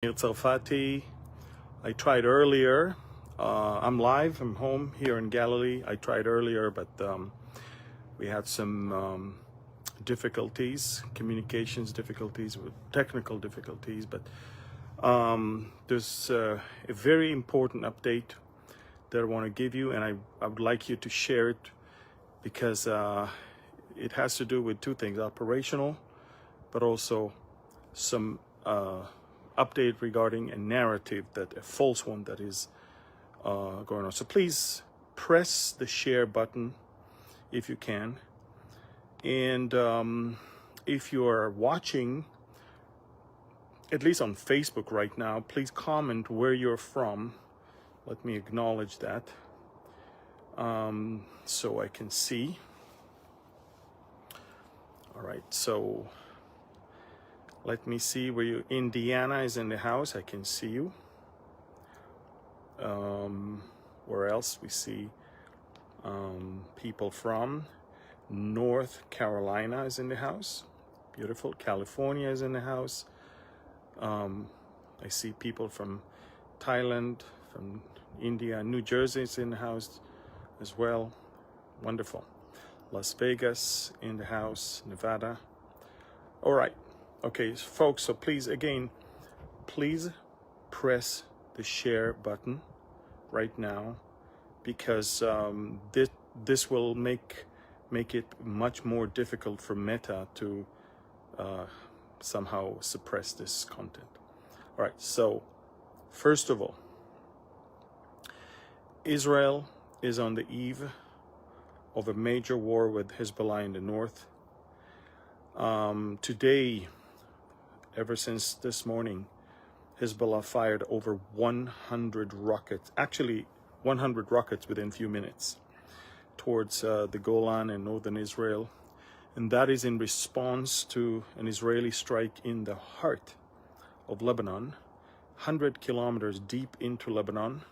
Tsarfati. I tried earlier. I'm live. I'm home here in Galilee. I tried earlier, but we had some difficulties, communications difficulties, with technical difficulties. But there's a very important update that I want to give you, and I would like you to share it because it has to do with two things: operational, but also some update regarding a narrative, that a false one that is going on. So please press the share button if you can, and if you are watching at least on Facebook right now, please comment where you're from. Let me acknowledge that so I can see. All right, so let me see where you. Indiana is in the house. I can see you. Where else we see people from? North Carolina is in the house. Beautiful. California is in the house. I see people from Thailand, from India. New Jersey is in the house as well. Wonderful. Las Vegas in the house. Nevada. All right. Okay, folks, so please, again, please press the share button right now, because this will make it much more difficult for Meta to somehow suppress this content. All right, so first of all, Israel is on the eve of a major war with Hezbollah in the north. Today, ever since this morning, Hezbollah fired over 100 rockets, actually 100 rockets within a few minutes, towards the Golan and northern Israel. And that is in response to an Israeli strike in the heart of Lebanon, 100 kilometers deep into Lebanon.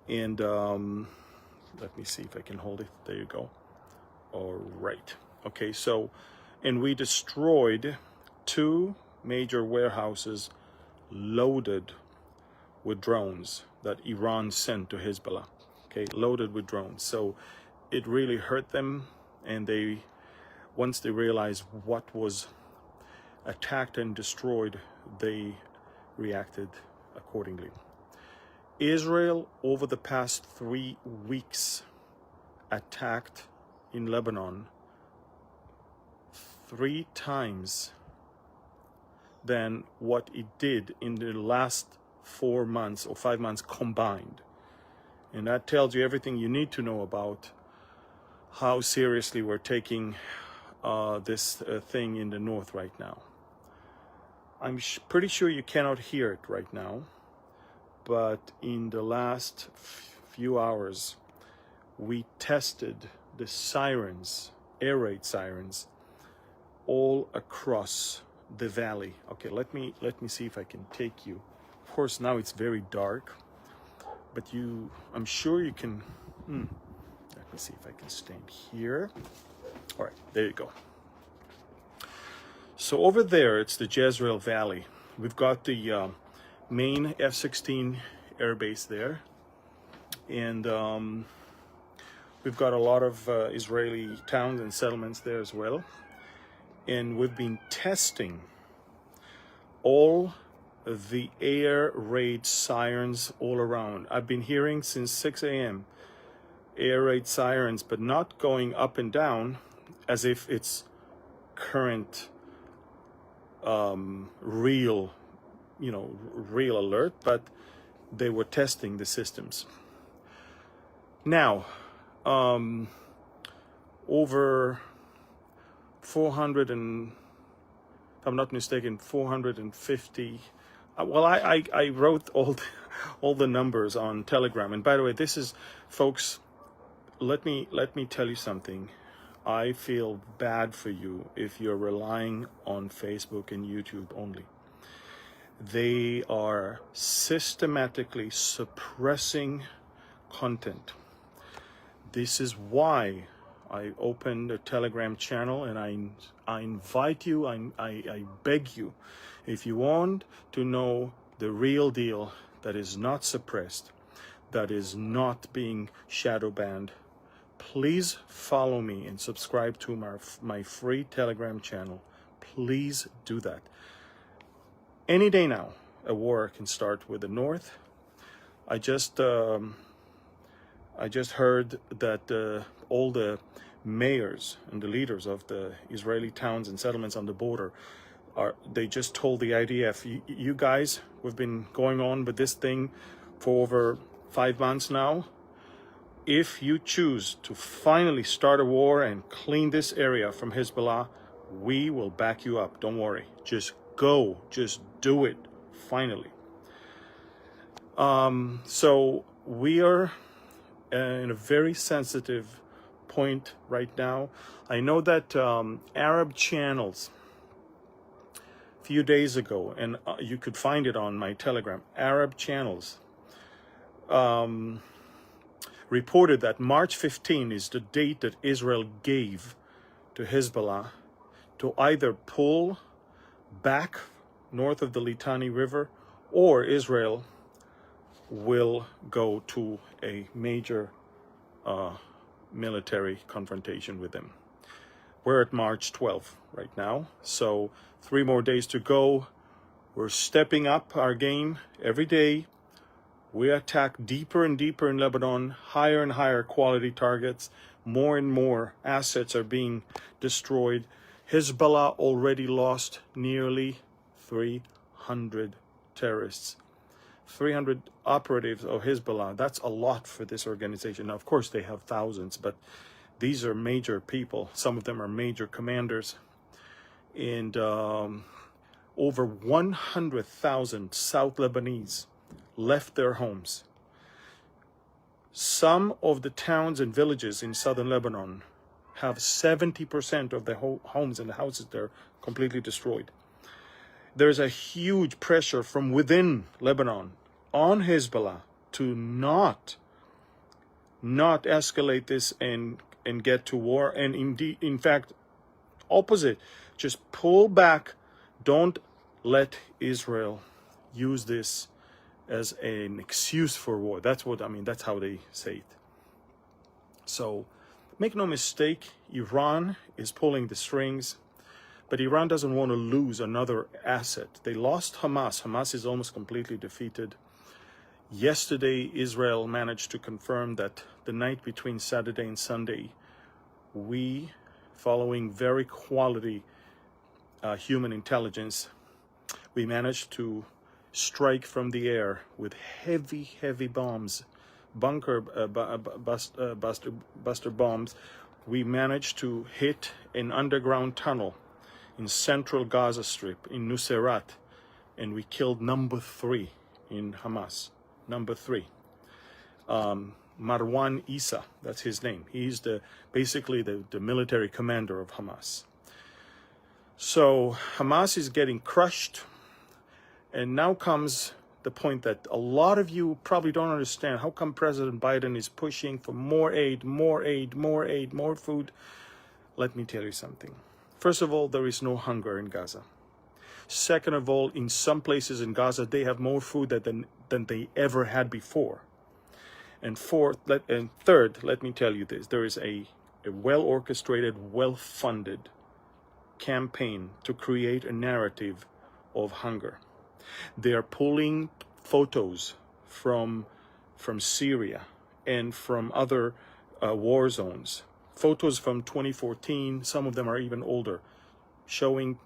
And let me see if I can hold it. There you go. All right. Okay, so, and we destroyed two major warehouses loaded with drones that Iran sent to Hezbollah. Okay, loaded with drones. So it really hurt them, and once they realized what was attacked and destroyed, they reacted accordingly. Israel, over the past 3 weeks, attacked in Lebanon 3 times than what it did in the last 4 months or 5 months combined. And that tells you everything you need to know about how seriously we're taking this thing in the north right now. I'm pretty sure you cannot hear it right now, but in the last few hours, we tested the sirens, air raid sirens, all across the valley. Okay, let me see if I can take you. Of course, now it's very dark, but I'm sure you can. Let me see if I can stand here. All right, there you go. So over there, it's the Jezreel Valley. We've got the main F-16 air base there, and we've got a lot of Israeli towns and settlements there as well. And we've been testing all the air raid sirens all around. I've been hearing since 6 a.m. air raid sirens, but not going up and down as if it's current real alert, but they were testing the systems. Now, over 400 and, if I'm not mistaken, 450. Well, I wrote all the numbers on Telegram. And by the way, this is, folks, let me tell you something. I feel bad for you if you're relying on Facebook and YouTube only. They are systematically suppressing content. This is why I opened a Telegram channel, and I invite you, I beg you, if you want to know the real deal, that is not suppressed, that is not being shadow banned, please follow me and subscribe to my free Telegram channel. Please do that. Any day now, a war can start with the North. I just heard that all the mayors and the leaders of the Israeli towns and settlements on the border they just told the IDF, you guys, we've been going on with this thing for over 5 months now. If you choose to finally start a war and clean this area from Hezbollah, we will back you up. Don't worry. Just go. Just do it. Finally. So we are in a very sensitive point right now. I know that Arab channels a few days ago, and you could find it on my Telegram, Arab channels reported that March 15 is the date that Israel gave to Hezbollah to either pull back north of the Litani River, or Israel will go to a major military confrontation with them. We're at March 12th right now, so 3 more days to go. We're stepping up our game every day. We attack deeper and deeper in Lebanon, higher and higher quality targets. More and more assets are being destroyed. Hezbollah already lost nearly 300 terrorists. 300 operatives of Hezbollah. That's a lot for this organization. Now, of course, they have thousands, but these are major people. Some of them are major commanders. And over 100,000 South Lebanese left their homes. Some of the towns and villages in southern Lebanon have 70% of their homes and the houses there completely destroyed. There's a huge pressure from within Lebanon on Hezbollah to not escalate this and get to war. And indeed, in fact, opposite, just pull back. Don't let Israel use this as an excuse for war. That's what I mean. That's how they say it. So make no mistake, Iran is pulling the strings, but Iran doesn't want to lose another asset. They lost Hamas. Hamas is almost completely defeated. Yesterday, Israel managed to confirm that the night between Saturday and Sunday, we, following very quality human intelligence, we managed to strike from the air with heavy bombs, buster bombs. We managed to hit an underground tunnel in central Gaza Strip, in Nuseirat, and we killed number 3 in Hamas. Number 3. Marwan Issa, that's his name. He's basically the military commander of Hamas. So Hamas is getting crushed. And now comes the point that a lot of you probably don't understand. How come President Biden is pushing for more aid, more food? Let me tell you something. First of all, there is no hunger in Gaza. Second of all, in some places in Gaza, they have more food than they ever had before. And third, let me tell you this. There is a well-orchestrated, well-funded campaign to create a narrative of hunger. They are pulling photos from Syria and from other war zones. Photos from 2014, some of them are even older, showing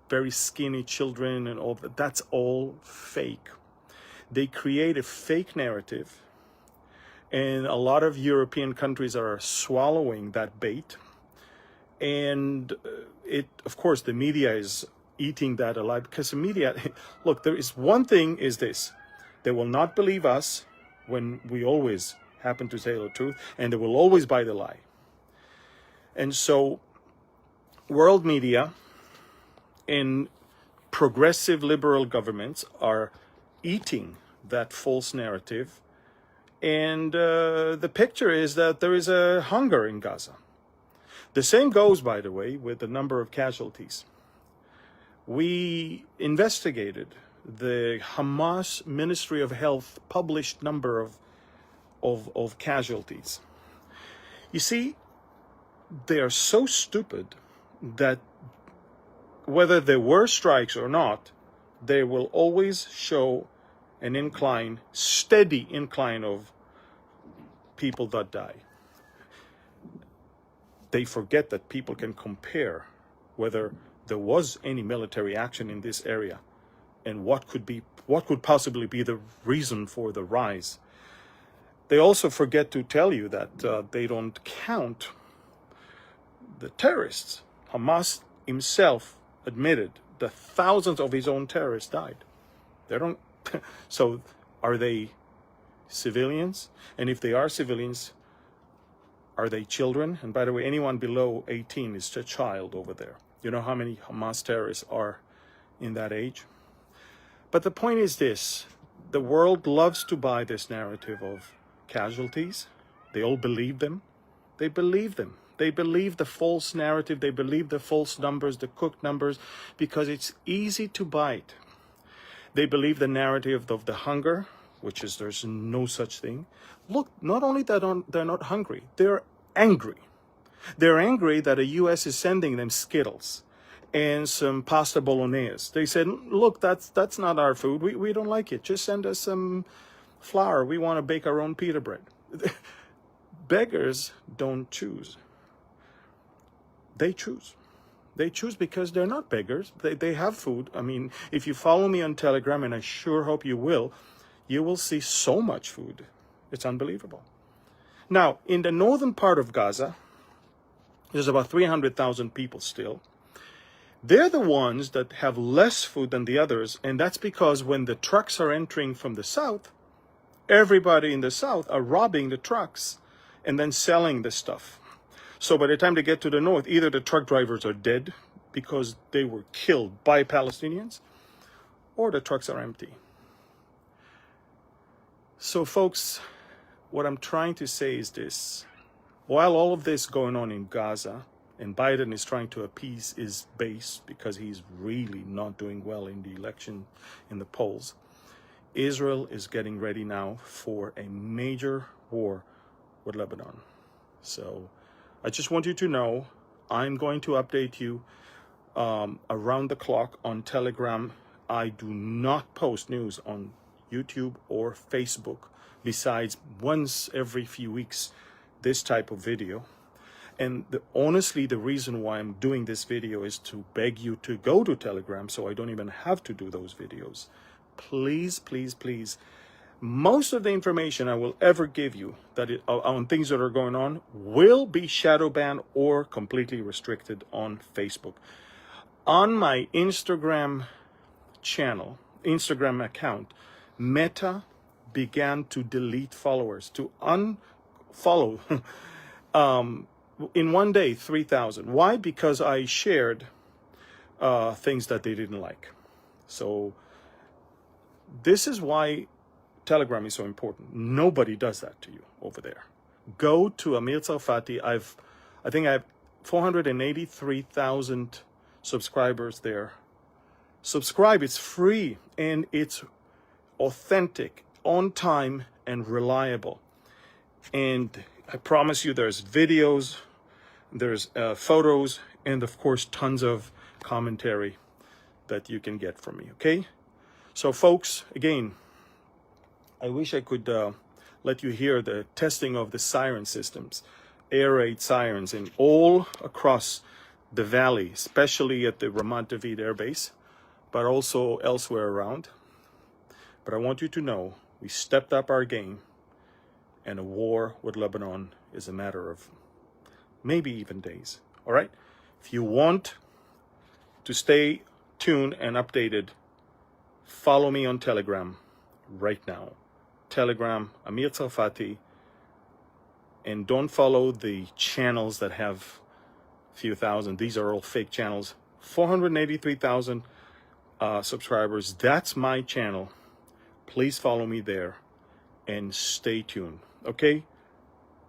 very skinny children and all that. That's all fake. They create a fake narrative, and a lot of European countries are swallowing that bait. And of course, the media is eating that alive, because the media, look, there is one thing is this: they will not believe us when we always happen to say the truth, and they will always buy the lie. And so world media and progressive liberal governments are eating that false narrative, and the picture is that there is a hunger in Gaza. The same goes, by the way, with the number of casualties. We investigated the Hamas Ministry of Health published number of casualties. You see, they are so stupid that whether there were strikes or not, they will always show an incline, steady incline of people that die. They forget that people can compare whether there was any military action in this area and what could possibly be the reason for the rise. They also forget to tell you that they don't count the terrorists. Hamas himself admitted that thousands of his own terrorists died. They don't. So are they civilians? And if they are civilians, are they children? And by the way, anyone below 18 is a child over there. You know how many Hamas terrorists are in that age? But the point is this: the world loves to buy this narrative of casualties. They all believe them. They believe them. They believe the false narrative. They believe the false numbers, the cooked numbers, because it's easy to buy it. They believe the narrative of the hunger, which is there's no such thing. Look, not only that they're not hungry, they're angry. They're angry that the U.S. is sending them Skittles and some pasta bolognese. They said, look, that's not our food. We don't like it. Just send us some flour. We want to bake our own pita bread. Beggars don't choose. They choose. They choose because they're not beggars. They have food. I mean, if you follow me on Telegram, and I sure hope you will see so much food. It's unbelievable. Now, in the northern part of Gaza, there's about 300,000 people still. They're the ones that have less food than the others, and that's because when the trucks are entering from the south, everybody in the south are robbing the trucks and then selling the stuff. So by the time they get to the north, either the truck drivers are dead because they were killed by Palestinians, or the trucks are empty. So folks, what I'm trying to say is this: while all of this going on in Gaza, and Biden is trying to appease his base because he's really not doing well in the election, in the polls, Israel is getting ready now for a major war with Lebanon. So I just want you to know, I'm going to update you around the clock on Telegram. I do not post news on YouTube or Facebook, besides once every few weeks, this type of video. And honestly, the reason why I'm doing this video is to beg you to go to Telegram so I don't even have to do those videos. Please, please, please. Most of the information I will ever give you on things that are going on will be shadow banned or completely restricted on Facebook. On my Instagram account, Meta began to delete followers, to unfollow in one day 3,000. Why? Because I shared things that they didn't like. So this is why Telegram is so important. Nobody does that to you over there. Go to Amir Tsarfati. I think I have 483,000 subscribers there. Subscribe. It's free and it's authentic, on time, and reliable. And I promise you, there's videos, there's photos, and of course tons of commentary that you can get from me. Okay, so folks, again, I wish I could let you hear the testing of the siren systems, air raid sirens, in all across the valley, especially at the Ramat David Air Base, but also elsewhere around. But I want you to know we stepped up our game, and a war with Lebanon is a matter of maybe even days. All right? If you want to stay tuned and updated, follow me on Telegram right now. Telegram, Amir Tsarfati. And don't follow the channels that have a few thousand. These are all fake channels. 483,000 subscribers. That's my channel. Please follow me there and stay tuned. Okay?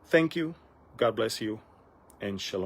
Thank you. God bless you. And shalom.